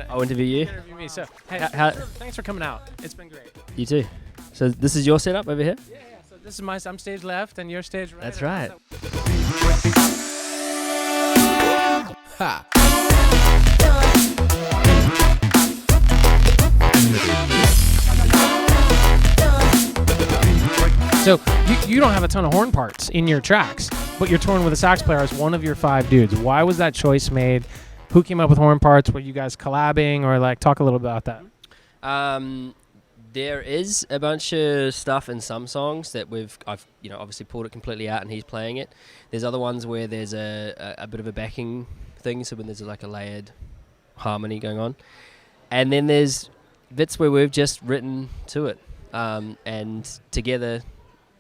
I'll interview you. Interview me. So, hey, thanks for coming out. It's been great. You too. So this is your setup over here? Yeah. So this is I'm stage left and your stage right. That's right. Ha. So you don't have a ton of horn parts in your tracks, but you're touring with a sax player as one of your 5 dudes. Why was that choice made? Who came up with horn parts? Were you guys collabing, or like talk a little bit about that? There is a bunch of stuff in some songs that I've obviously pulled it completely out and he's playing it. There's other ones where there's a bit of a backing thing, so when there's like a layered harmony going on, and then there's bits where we've just written to it, and together.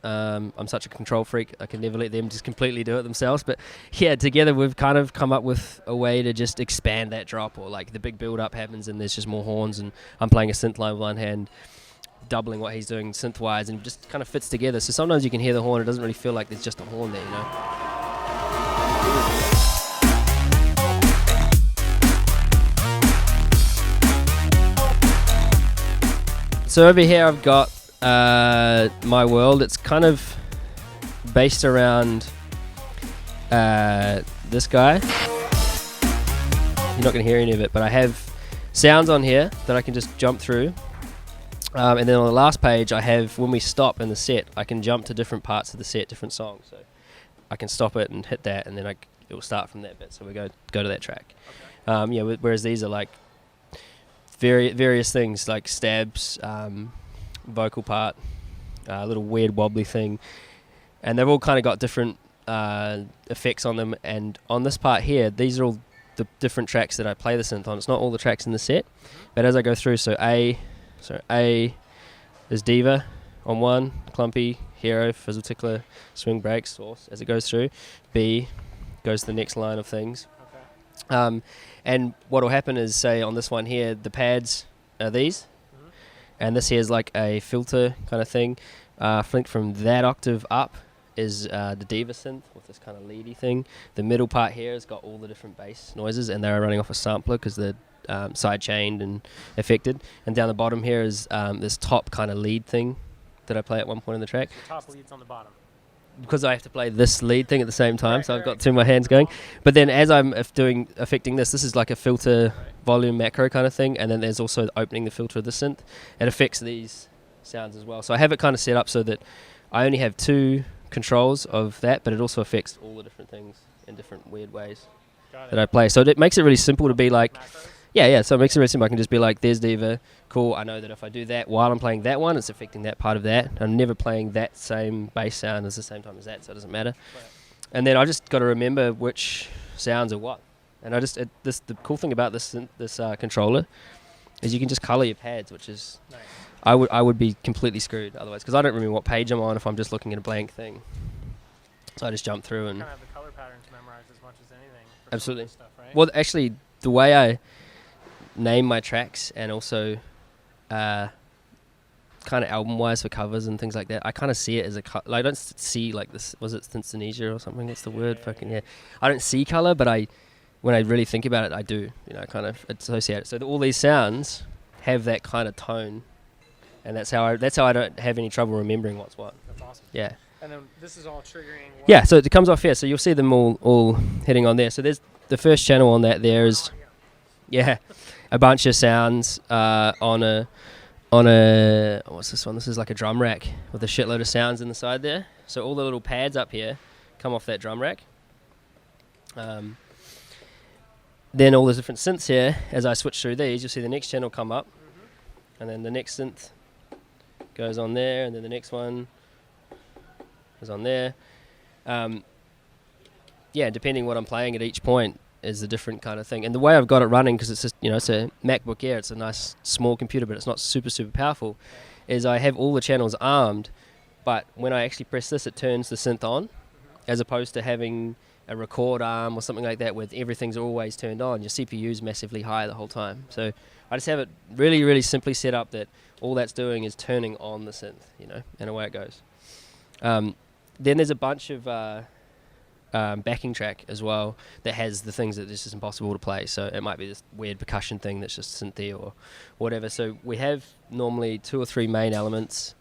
I'm such a control freak, I can never let them just completely do it themselves, but yeah, together we've kind of come up with a way to just expand that drop, or like the big build up happens and there's just more horns and I'm playing a synth line with one hand, doubling what he's doing synth wise, and it just kind of fits together. So sometimes you can hear the horn, it doesn't really feel like there's just a horn there, you know. So over here I've got my world. It's kind of based around this guy. You're not going to hear any of it, but I have sounds on here that I can just jump through. And then on the last page I have, when we stop in the set, I can jump to different parts of the set, different songs. So I can stop it and hit that, and then it will start from that bit. So we go to that track. Okay. Whereas these are like various things like stabs, vocal part, a little weird wobbly thing, and they've all kind of got different effects on them. And on this part here, these are all the different tracks that I play the synth on. It's not all the tracks in the set, but as I go through, so A is Diva on 1, Clumpy, Hero, Fizzle Tickler, Swing Break, Source. As it goes through, B goes to the next line of things. Okay. And what will happen is, say on this one here, the pads are these. And this here is like a filter kind of thing. Flinked from that octave up is the Diva synth with this kind of leady thing. The middle part here has got all the different bass noises, and they're running off a sampler because they're side chained and affected. And down the bottom here is this top kind of lead thing that I play at one point in the track. The top lead's on the bottom. Because I have to play this lead thing at the same time, so I've got two of my hands going. But then as I'm affecting this is like a filter volume macro kind of thing, and then there's also opening the filter of the synth. It affects these sounds as well. So I have it kind of set up so that I only have 2 controls of that, but it also affects all the different things in different weird ways that I play. So it makes it really simple to be like, yeah, so it makes it really simple. I can just be like, there's Diva, cool, I know that if I do that while I'm playing that one, it's affecting that part of that. I'm never playing that same bass sound at the same time as that, so it doesn't matter. Right. And then I just got to remember which sounds are what. And the cool thing about this controller is you can just color your pads, which is, nice. I would be completely screwed otherwise, because I don't remember what page I'm on if I'm just looking at a blank thing. So I just jump through and... You kind of have the color patterns memorized as much as anything. Absolutely. Stuff, right? Well, actually, the way I name my tracks, and also kind of album-wise for covers and things like that, I kind of see it as like, I don't see like this, was it synesthesia or something? That's the word. Yeah. I don't see color, but when I really think about it, I do. Kind of associate it. So all these sounds have that kind of tone, and that's how I don't have any trouble remembering what's what. That's awesome. Yeah. And then this is all triggering. Yeah. So it comes off here. So you'll see them all hitting on there. So there's the first channel on that. There is, yeah, a bunch of sounds on a what's this one? This is like a drum rack with a shitload of sounds in the side there. So all the little pads up here come off that drum rack. Then all the different synths here, as I switch through these, you'll see the next channel come up, and then the next synth goes on there, and then the next one is on there. Depending what I'm playing at each point is a different kind of thing. And the way I've got it running, because it's just, it's a Macbook Air, it's a nice small computer, but it's not super, super powerful, is I have all the channels armed, but when I actually press this, it turns the synth on, as opposed to having a record arm or something like that where everything's always turned on. Your CPU's massively high the whole time. So I just have it really, really simply set up that all that's doing is turning on the synth, and away it goes. Then there's a bunch of backing track as well that has the things that it's just impossible to play. So it might be this weird percussion thing that's just synthy or whatever. So we have normally 2 or 3 main elements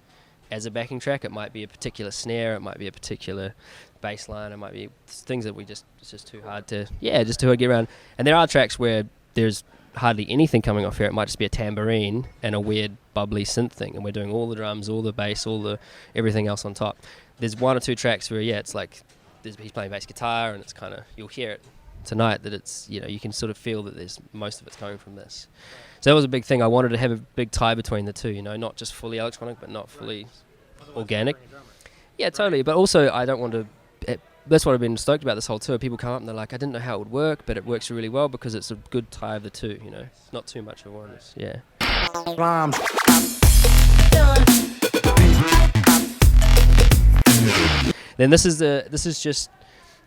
as a backing track. It might be a particular snare, it might be a particular bass line, it might be things that it's just too hard to get around. And there are tracks where there's hardly anything coming off here. It might just be a tambourine and a weird bubbly synth thing, and we're doing all the drums, all the bass, everything else on top. There's 1 or 2 tracks where it's like he's playing bass guitar, and it's kind of, you'll hear it tonight that it's, you can sort of feel that there's most of it's coming from this. So that was a big thing. I wanted to have a big tie between the two, not just fully electronic but not fully organic. Yeah, totally. But also I don't want to, that's what I've been stoked about this whole tour. People come up and they're like, I didn't know how it would work, but it works really well because it's a good tie of the two, not too much of one. Yeah. Then this is just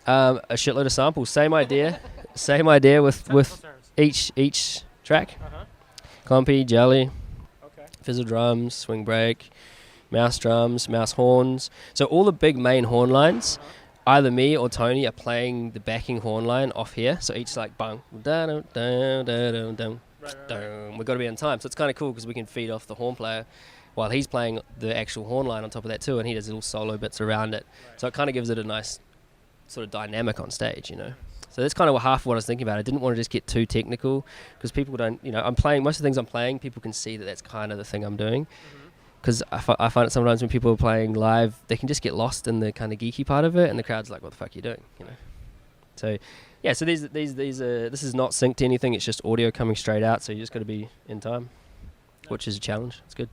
a shitload of samples. Same idea with each track. Compy, jelly, fizzle drums, swing break, mouse drums, mouse horns. So all the big main horn lines, either me or Tony are playing the backing horn line off here. So each like bang, da da da da da. We've got to be on time. So it's kind of cool because we can feed off the horn player while he's playing the actual horn line on top of that too, and he does little solo bits around it. So it kind of gives it a nice sort of dynamic on stage, So that's kind of half of what I was thinking about. I didn't want to just get too technical because people don't, I'm playing, most of the things I'm playing, people can see that that's kind of the thing I'm doing. Because I find it sometimes when people are playing live, they can just get lost in the kind of geeky part of it, and the crowd's like, what the fuck are you doing, So, yeah, so this is not synced to anything, it's just audio coming straight out, so you just got to be in time, which is a challenge. It's good.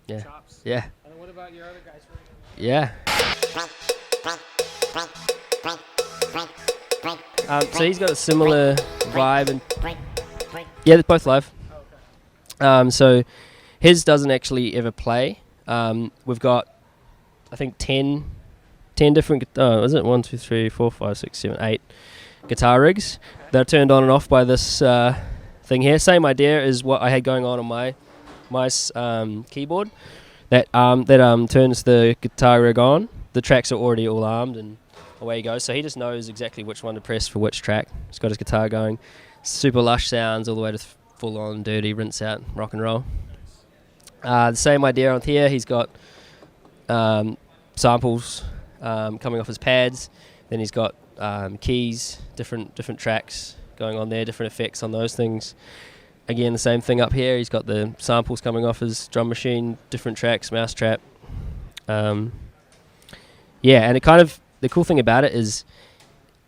Yeah. Chops. Yeah. And then what about your other guys? Yeah. So he's got a similar vibe, and yeah, they're both live. Oh, okay. So his doesn't actually ever play. We've got, I think, 10 different. Is it 1, 2, 3, 4, 5, 6, 7, 8 guitar rigs that are turned on and off by this thing here. Same idea as what I had going on my keyboard. That turns the guitar rig on. The tracks are already all armed, and away he goes. So he just knows exactly which one to press for which track. He's got his guitar going. Super lush sounds all the way to full on dirty rinse out rock and roll. The same idea on here. He's got samples coming off his pads. Then he's got keys, different tracks going on there, different effects on those things. Again, the same thing up here. He's got the samples coming off his drum machine, different tracks, mouse trap. And the cool thing about it is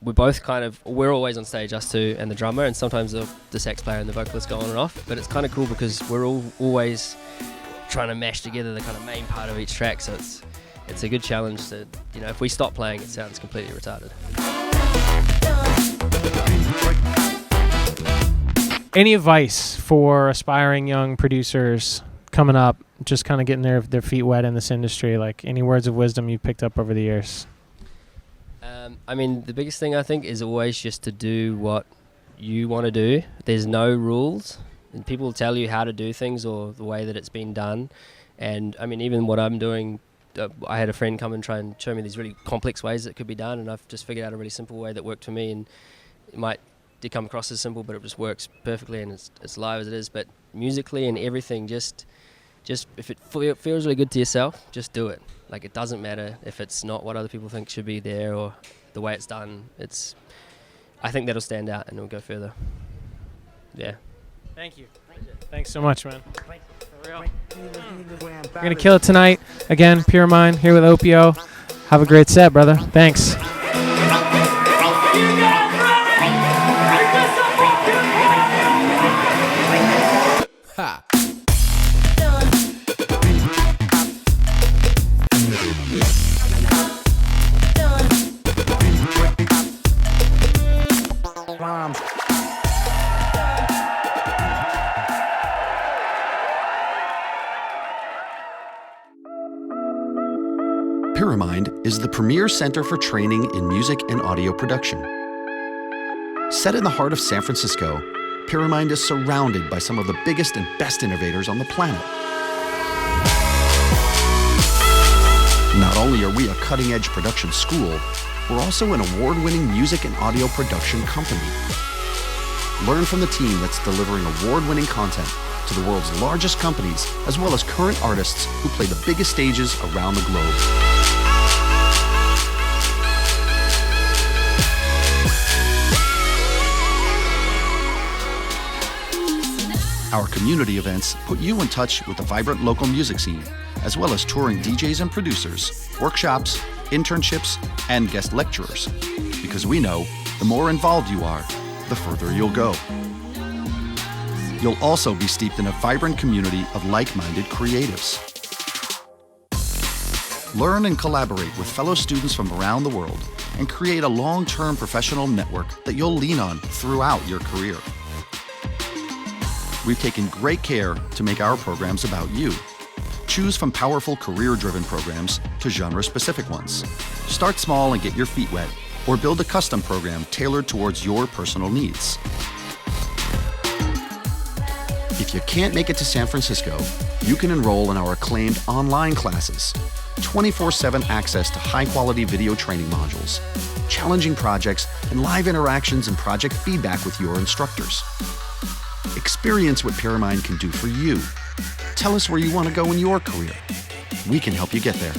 we're always on stage, us two and the drummer, and sometimes the sax player and the vocalist go on and off, but it's kind of cool because we're all always trying to mash together the kind of main part of each track, so it's a good challenge that, if we stop playing, it sounds completely retarded. Any advice for aspiring young producers coming up, just kind of getting their feet wet in this industry? Like, any words of wisdom you picked up over the years? The biggest thing I think is always just to do what you want to do. There's no rules, and people will tell you how to do things or the way that it's been done. And even what I'm doing, I had a friend come and try and show me these really complex ways that could be done, and I've just figured out a really simple way that worked for me. And it might come across as simple, but it just works perfectly, and it's live as it is. But musically and everything, just if it feels really good to yourself, just do it. Like, it doesn't matter if it's not what other people think should be there or the way it's done. I think that'll stand out and it'll go further. Yeah. Thank you. Thanks so much, man. For real. We're gonna kill it tonight. Again, Pyramind here with Opiuo. Have a great set, brother. Thanks. Ha. Pyramind is the premier center for training in music and audio production. Set in the heart of San Francisco, Pyramind is surrounded by some of the biggest and best innovators on the planet. Not only are we a cutting-edge production school, we're also an award-winning music and audio production company. Learn from the team that's delivering award-winning content to the world's largest companies, as well as current artists who play the biggest stages around the globe. Our community events put you in touch with the vibrant local music scene, as well as touring DJs and producers, workshops, internships, and guest lecturers. Because we know the more involved you are, the further you'll go. You'll also be steeped in a vibrant community of like-minded creatives. Learn and collaborate with fellow students from around the world and create a long-term professional network that you'll lean on throughout your career. We've taken great care to make our programs about you. Choose from powerful career-driven programs to genre-specific ones. Start small and get your feet wet, or build a custom program tailored towards your personal needs. If you can't make it to San Francisco, you can enroll in our acclaimed online classes, 24/7 access to high-quality video training modules, challenging projects, and live interactions and project feedback with your instructors. Experience what Pyramind can do for you. Tell us where you want to go in your career. We can help you get there.